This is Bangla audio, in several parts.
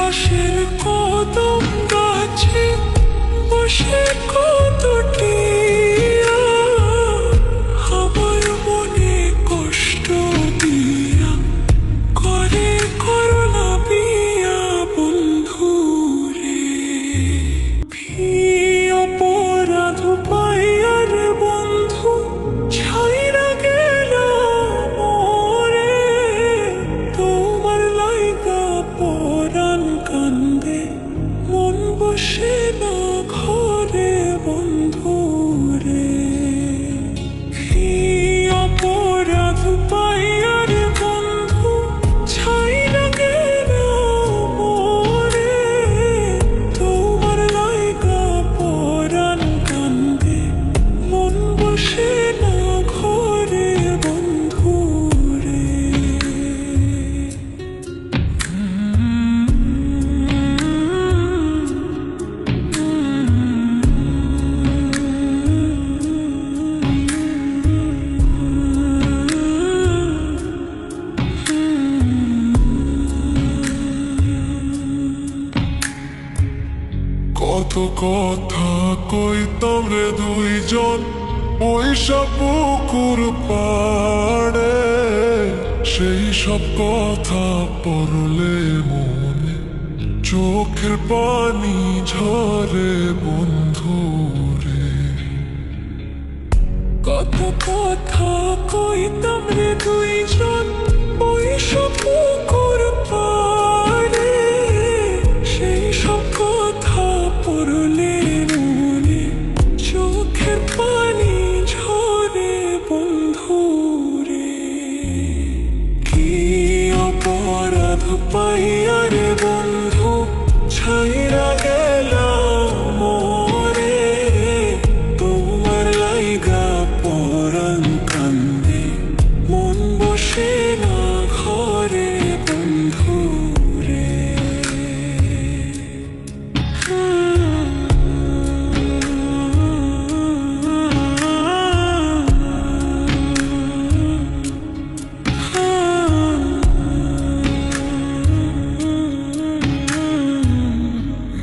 পাশের কদম গাছে বসে কতটি আমার মনে কষ্ট দিয়া করে করলা বিয়া বন্ধু রে। অপরাধ পাইয়ার বন্ধু ছাইরা গেল মোরে, তোমার লাইগা পরাণ কান্দে মন বসে না ঘরে বন্ধু রে। অপরাধ পাইয়ার বন্ধু ছাইরা গেল মোরে, তোমার লাইগা পরাণ কান্দে মন বসে না ঘরে বন্ধু রে। কত কথা কইতাম রে দুইজন ওই সব পুকুর পাড়ে, সেই সব কথা পড়লে মনে চোখের পানি ঝরে বন্ধু রে। কত কথা কইতাম রে দুইজন ওই সব পুকুর পাড়ে, সেই সব কথা পড়লে মনে চোখের পানি ঝরে বন্ধু রে। কি অপরাধ পাইয়া রে বন্ধু ছাইরা গেল মোরে, তোমার লাইগা পরাণ কান্দে মন বসে না ঘরে বন্ধু রে।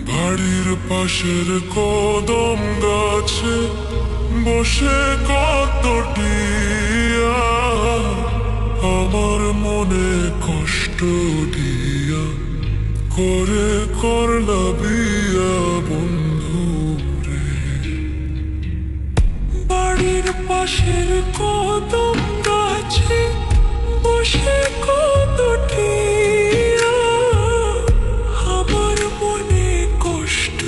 বাড়ির পাশের কদম গাছে বসে কতটি আমার মনে কষ্ট দিয়া করে করলা বিয়া বন্ধু রে। বাড়ির পাশের কদম গাছে বসে কতটি আমার মনে কষ্ট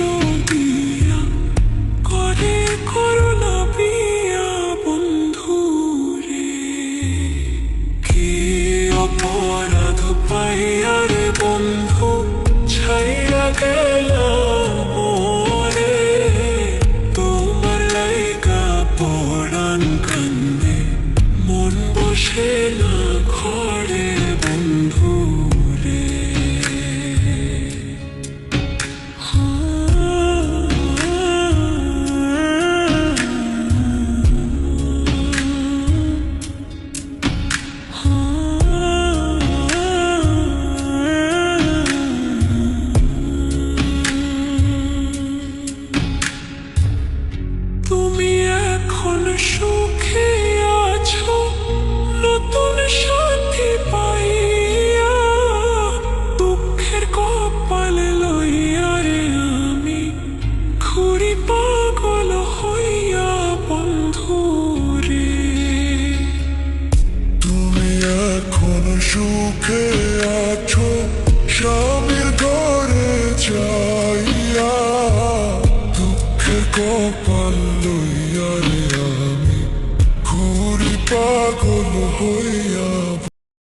দিয়া করে করলা বিয়া বন্ধু রে। কি অপরাধ পাইয়া রে বন্ধু ছাইরা গেল মোরে, তোমার লাইগা পরাণ কান্দে মন বসে না ঘরে বন্ধু রে। তুমি এখন সুখে আছো নতুন সাথী পাইয়া, দুঃখের কপাল লইয়া রে আমি ঘুরি পাগল হইয়া বন্ধু রে। তুমি এখন সুখে আছো স্বামীর ঘরে যাইয়া, দুঃখের কপাল লইয়া রে আমি ঘুরি পাগল হইয়া